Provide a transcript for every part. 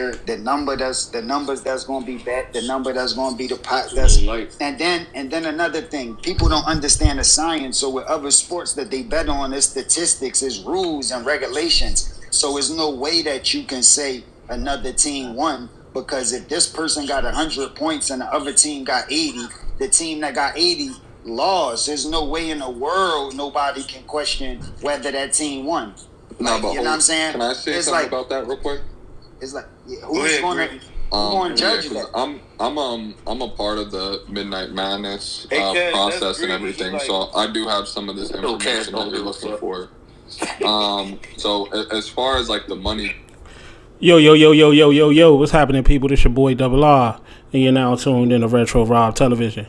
the numbers that's gonna be bet, the number that's gonna be the pot that's and then another thing, people don't understand the science. So with other sports that they bet on, is statistics, is rules and regulations. So there's no way that you can say another team won, because if this person got 100 points and the other team got 80, the team that got 80 lost. There's no way in the world nobody can question whether that team won. No, but you know what I'm saying? Can I say something about that real quick? It's like, who's going to judge that? I'm a part of the Midnight Madness process and everything, so I do have some of this information that you're looking for. So as far as like the money. Yo, what's happening, people? This your boy Double R, and you're now tuned in to Retro Rob Television.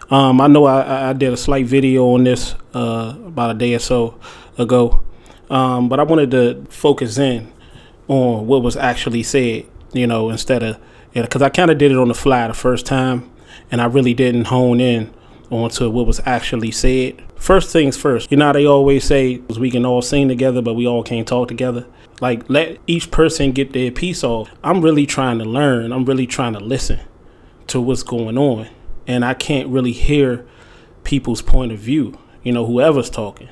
I know I did a slight video on this about a day or so ago, but I wanted to focus in on what was actually said, instead of, because I kind of did it on the fly the first time, and I really didn't hone in onto what was actually said. First things first, how they always say we can all sing together, but we all can't talk together. Like, let each person get their piece off. I'm really trying to learn. I'm really trying to listen to what's going on, and I can't really hear people's point of view, whoever's talking.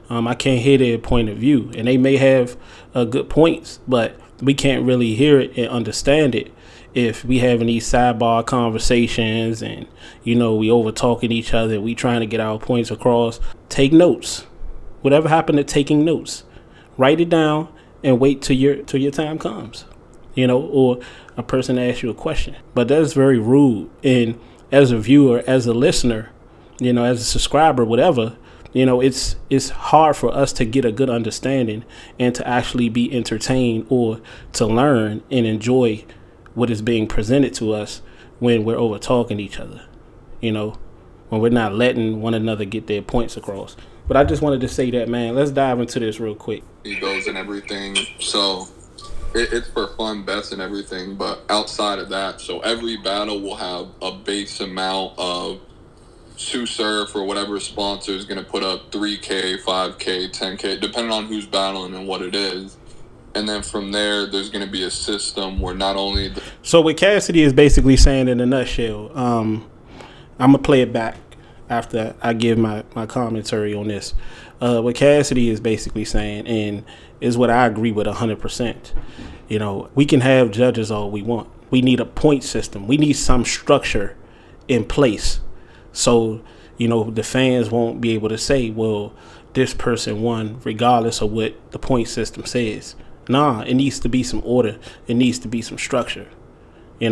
I can't hear their point of view, and they may have good points, but we can't really hear it and understand it if we having these sidebar conversations and, we over talking each other and we trying to get our points across. Take notes. Whatever happened to taking notes? Write it down and wait till your time comes, or a person asks you a question. But that's very rude. And as a viewer, as a listener, as a subscriber, whatever, it's hard for us to get a good understanding and to actually be entertained or to learn and enjoy what is being presented to us when we're over talking to each other, when we're not letting one another get their points across. But I just wanted to say that, man. Let's dive into this real quick. Egos and everything. So it's for fun bets and everything. But outside of that, so every battle will have a base amount of Surf or whatever sponsor is going to put up 3K, 5K, 10K, depending on who's battling and what it is. And then from there, there's going to be a system where not only... So what Cassidy is basically saying in a nutshell, I'm going to play it back after I give my commentary on this. What Cassidy is basically saying, and is what I agree with 100%. We can have judges all we want. We need a point system. We need some structure in place. So, the fans won't be able to say, well, this person won regardless of what the point system says. Nah, it needs to be some order. It needs to be some structure. I'm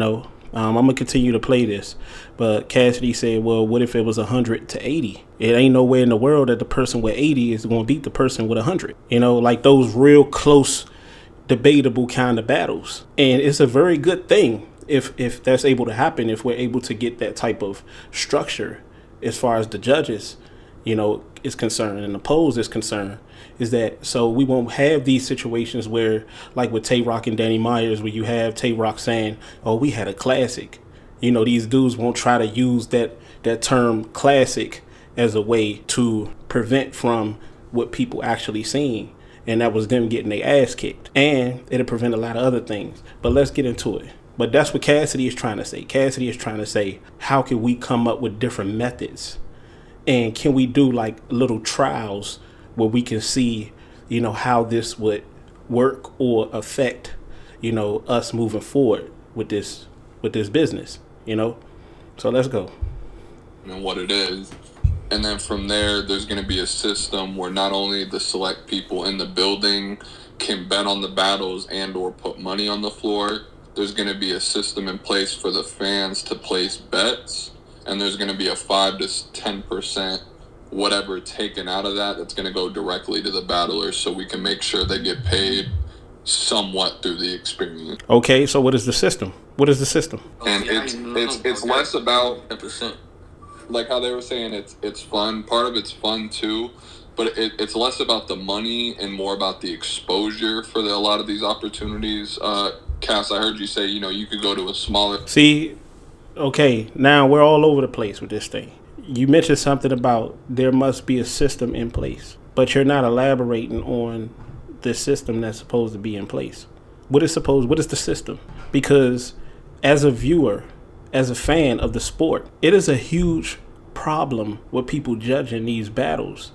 going to continue to play this. But Cassidy said, well, what if it was 100 to 80? It ain't nowhere in the world that the person with 80 is going to beat the person with 100. Like those real close, debatable kind of battles. And it's a very good thing if that's able to happen, if we're able to get that type of structure as far as the judges, is concerned and the polls is concerned, is that so we won't have these situations where, like with Tay Rock and Danny Myers, where you have Tay Rock saying, oh, we had a classic. These dudes won't try to use that term classic as a way to prevent from what people actually seeing. And that was them getting their ass kicked. And it'll prevent a lot of other things. But let's get into it. But that's what Cassidy is trying to say. Cassidy is trying to say, how can we come up with different methods? And can we do like little trials where we can see, how this would work or affect, us moving forward with this business, So let's go. And what it is. And then from there, there's going to be a system where not only the select people in the building can bet on the battles and or put money on the floor. There's going to be a system in place for the fans to place bets, and there's going to be a 5 to 10% whatever taken out of that's going to go directly to the battlers, so we can make sure they get paid somewhat through the experience. Okay, so what is the system? And it's less about 10%. Like how they were saying, it's fun. Part of it's fun too, but it's less about the money and more about the exposure for a lot of these opportunities. Cass, I heard you say, you could go to a smaller... See, okay, now we're all over the place with this thing. You mentioned something about there must be a system in place, but you're not elaborating on the system that's supposed to be in place. What is the system? Because as a viewer, as a fan of the sport, it is a huge problem with people judging these battles.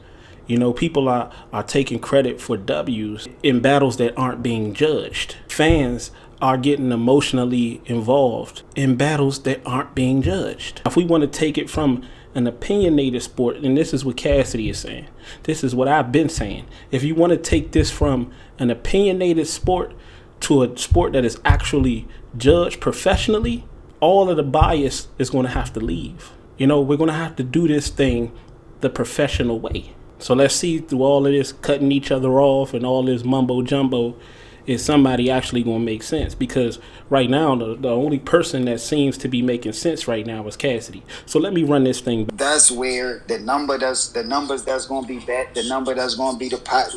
You know, people are taking credit for W's in battles that aren't being judged. Fans are getting emotionally involved in battles that aren't being judged. If we want to take it from an opinionated sport, and this is what Cassidy is saying, this is what I've been saying. If you want to take this from an opinionated sport to a sport that is actually judged professionally, all of the bias is going to have to leave. You know, we're going to have to do this thing the professional way. So let's see, through all of this cutting each other off and all this mumbo jumbo, is somebody actually going to make sense? Because right now, the only person that seems to be making sense right now is Cassidy. So let me run this thing. That's where the numbers that's going to be bet, the number that's going to be the pot.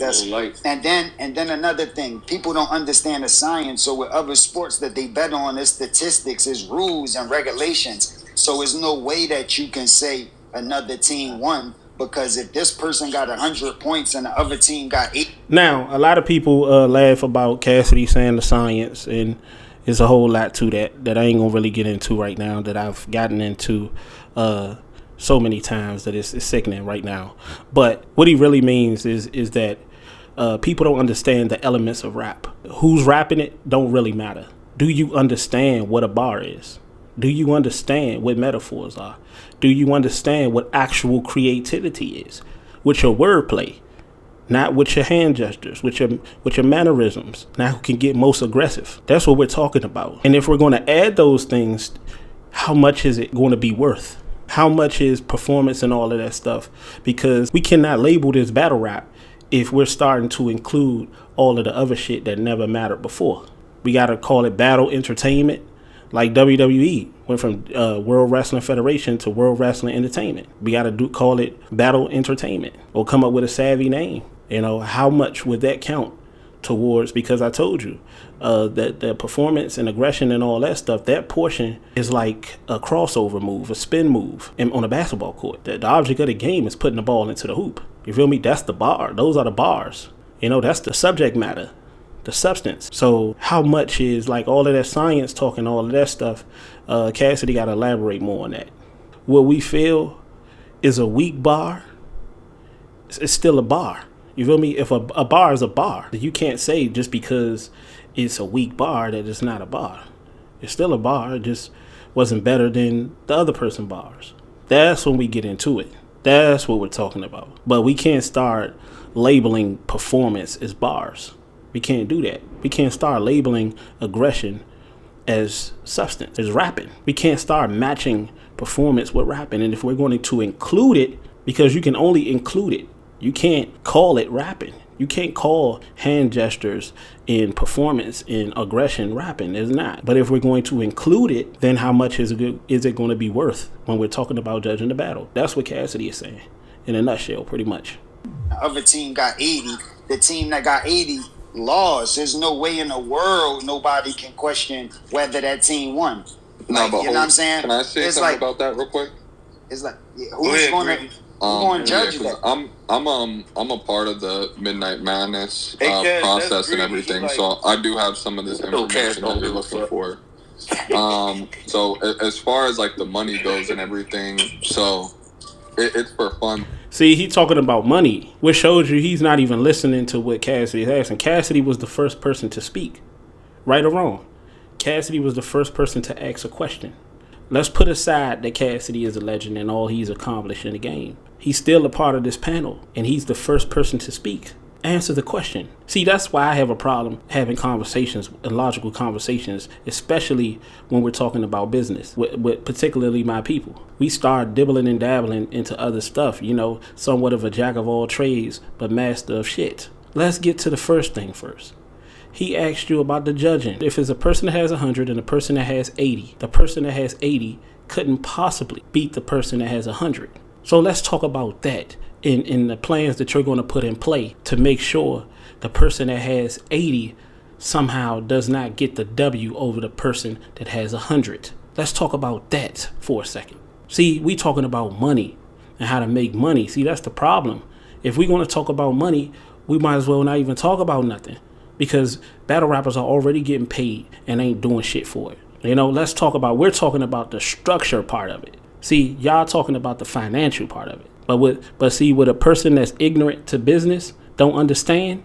And then another thing, people don't understand the science. So with other sports that they bet on, is statistics, is rules and regulations. So there's no way that you can say another team won, because if this person got 100 points and the other team got 8. Now, a lot of people laugh about Cassidy saying the science, and there's a whole lot to that I ain't gonna really get into right now, that I've gotten into so many times that it's sickening right now. But what he really means is that people don't understand the elements of rap. Who's rapping it don't really matter. Do you understand what a bar is? Do you understand what metaphors are? Do you understand what actual creativity is? With your wordplay, not with your hand gestures, with your mannerisms. Now who can get most aggressive? That's what we're talking about. And if we're going to add those things, how much is it going to be worth? How much is performance and all of that stuff? Because we cannot label this battle rap if we're starting to include all of the other shit that never mattered before. We got to call it battle entertainment. Like WWE went from World Wrestling Federation to World Wrestling Entertainment. We got to call it Battle Entertainment, or come up with a savvy name. You know, how much would that count towards? Because I told you that the performance and aggression and all that stuff, that portion is like a crossover move, a spin move on a basketball court. The object of the game is putting the ball into the hoop. You feel me? That's the bar. Those are the bars. You know, that's the subject matter, the substance. So how much is like all of that science talking, all of that stuff? Cassidy got to elaborate more on that. What we feel is a weak bar, it's still a bar. You feel me? If a bar is a bar, you can't say just because it's a weak bar that it's not a bar. It's still a bar. It just wasn't better than the other person bars. That's when we get into it. That's what we're talking about. But we can't start labeling performance as bars. We can't do that. We can't start labeling aggression as substance, as rapping. We can't start matching performance with rapping. And if we're going to include it, because you can only include it, you can't call it rapping. You can't call hand gestures in performance in aggression rapping. It's not. But if we're going to include it, then how much is it going to be worth when we're talking about judging the battle? That's what Cassidy is saying in a nutshell, pretty much. The other team got 80. The team that got 80 lost. There's no way in the world nobody can question whether that team won. No, but you know what I'm saying? Can I say something about that real quick? It's like, who's going to judge that? I'm a part of the Midnight Madness process and everything, so I do have some of this information that you're looking for. So as far as like the money goes and everything, so it's for fun. See, he talking about money, which shows you he's not even listening to what Cassidy is asking. Cassidy was the first person to speak, right or wrong. Cassidy was the first person to ask a question. Let's put aside that Cassidy is a legend and all he's accomplished in the game. He's still a part of this panel, and he's the first person to speak. Answer the question. See, that's why I have a problem having conversations, logical conversations, especially when we're talking about business, with particularly my people. We start dibbling and dabbling into other stuff, you know, somewhat of a jack of all trades, but master of shit. Let's get to the first thing first. He asked you about the judging. If it's a person that has 100 and a person that has 80, the person that has 80 couldn't possibly beat the person that has 100. So let's talk about that in the plans that you're going to put in play to make sure the person that has 80 somehow does not get the W over the person that has 100. Let's talk about that for a second. See, we talking about money and how to make money. See, that's the problem. If we're going to talk about money, we might as well not even talk about nothing. because battle rappers are already getting paid and ain't doing shit for it. You know, we're talking about the structure part of it. See, y'all talking about the financial part of it. But see, what a person that's ignorant to business don't understand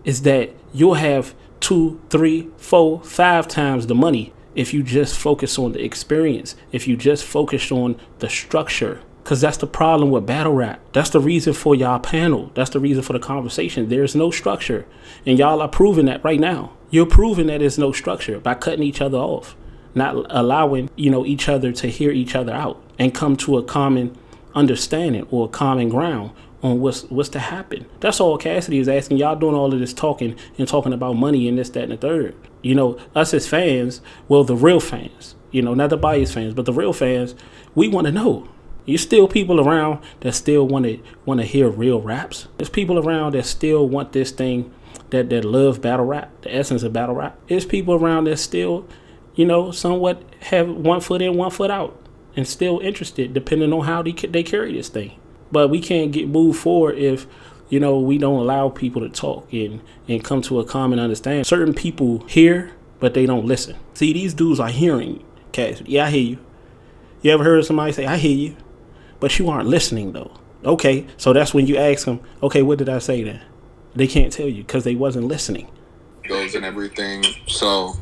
is that you'll have 2, 3, 4, 5 times the money if you just focus on the experience, if you just focus on the structure. Because that's the problem with battle rap. That's the reason for y'all panel. That's the reason for the conversation. There's no structure. And y'all are proving that right now. You're proving that there's no structure by cutting each other off, not allowing, each other to hear each other out and come to a common understanding or a common ground on what's to happen. That's all Cassidy is asking. Y'all doing all of this talking and talking about money and this, that, and the third. Us as fans, well, the real fans, not the biased fans, but the real fans, we want to know. You still people around that still want to hear real raps. There's people around that still want this thing, that love battle rap, the essence of battle rap. There's people around that still, somewhat have one foot in, one foot out, and still interested, depending on how they carry this thing. But we can't get moved forward if, we don't allow people to talk and come to a common understanding. Certain people hear, but they don't listen. See, these dudes are hearing, Cassidy. Yeah, I hear you. You ever heard somebody say, I hear you, but you aren't listening, though? Okay, so that's when you ask them, okay, what did I say then? They can't tell you because they wasn't listening. Goes and everything. So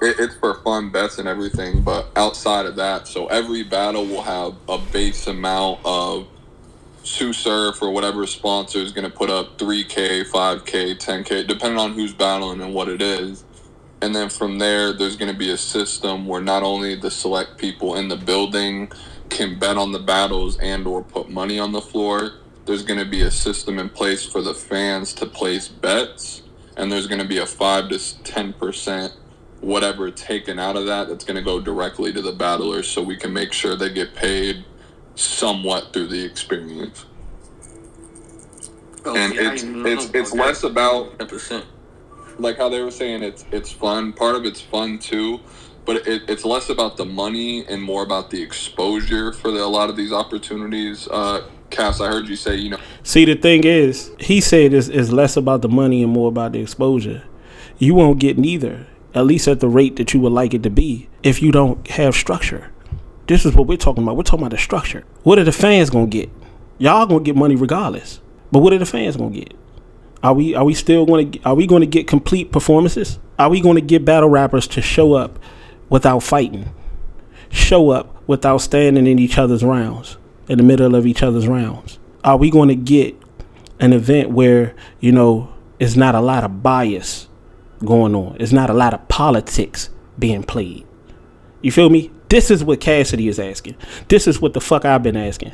it's for fun bets and everything, but outside of that, so every battle will have a base amount of Surf or whatever sponsor is going to put up 3K, 5K, 10K, depending on who's battling and what it is. And then from there, there's going to be a system where not only the select people in the building can bet on the battles and or put money on the floor, there's going to be a system in place for the fans to place bets, and there's going to be a 5 to 10% whatever taken out of that's going to go directly to the battlers, so we can make sure they get paid somewhat through the experience. And it's less about 10%. Like how they were saying, it's fun. Part of it's fun too, but it's less about the money and more about the exposure for a lot of these opportunities. Cass, I heard you say, See, the thing is, he said it's less about the money and more about the exposure. You won't get neither, at least at the rate that you would like it to be, if you don't have structure. This is what we're talking about. We're talking about the structure. What are the fans gonna get? Y'all gonna get money regardless. But what are the fans gonna get? Are we going to get complete performances? Are we going to get battle rappers to show up without fighting? Show up without standing in each other's rounds, in the middle of each other's rounds? Are we going to get an event where, it's not a lot of bias going on? It's not a lot of politics being played. You feel me? This is what Cassidy is asking. This is what the fuck I've been asking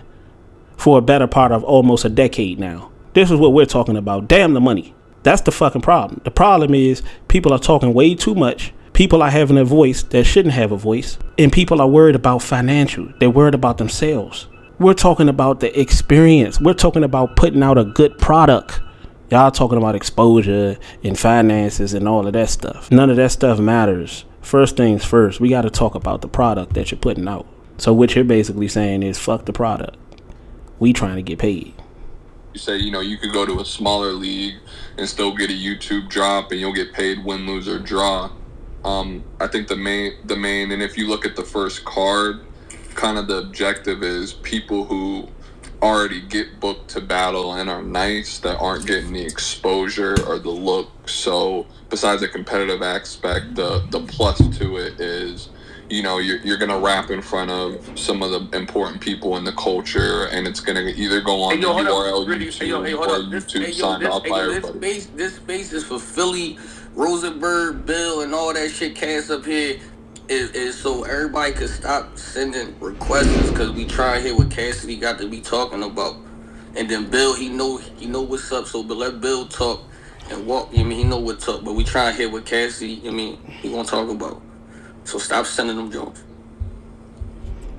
for a better part of almost a decade now. This is what we're talking about. Damn the money. That's the fucking problem. The problem is people are talking way too much. People are having a voice that shouldn't have a voice. And people are worried about financial. They're worried about themselves. We're talking about the experience. We're talking about putting out a good product. Y'all talking about exposure and finances and all of that stuff. None of that stuff matters. First things first, we got to talk about the product that you're putting out. So what you're basically saying is fuck the product. We trying to get paid. You say, you could go to a smaller league and still get a YouTube drop and you'll get paid win, lose, or draw. I think the main, and if you look at the first card, kind of the objective is people who already get booked to battle and are nice, that aren't getting the exposure or the look. So besides the competitive aspect, the plus to it is, you're going to rap in front of some of the important people in the culture, and it's going to either go on the URL, YouTube, or YouTube signed off by everybody. This space is for Philly, Rosenberg, Bill, and all that shit cast up here. Is so everybody could stop sending requests, because we try and hear what Cassidy got to be talking about. And then Bill, he know what's up, so but let Bill talk and walk. He know what's up, but we try and hear what Cassidy, he gonna talk about. So stop sending them jokes.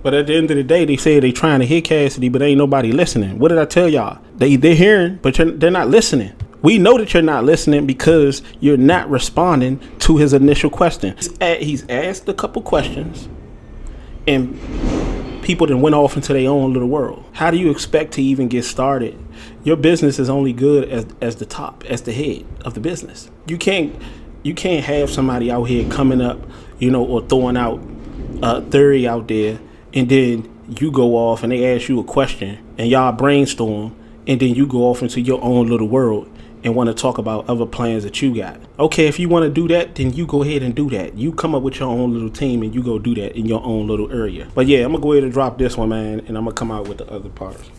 But at the end of the day, they say they trying to hit Cassidy, but ain't nobody listening. What did I tell y'all? They're hearing, but they're not listening. We know that you're not listening because you're not responding to his initial question. He's asked a couple questions, and people that went off into their own little world. How do you expect to even get started? Your business is only good as the top, as the head of the business. You can't have somebody out here coming up, or throwing out a theory out there, and then you go off and they ask you a question and y'all brainstorm, and then you go off into your own little world and want to talk about other plans that you got. Okay, if you want to do that, then you go ahead and do that. You come up with your own little team and you go do that in your own little area. But yeah, I'm going to go ahead and drop this one, man, and I'm going to come out with the other parts.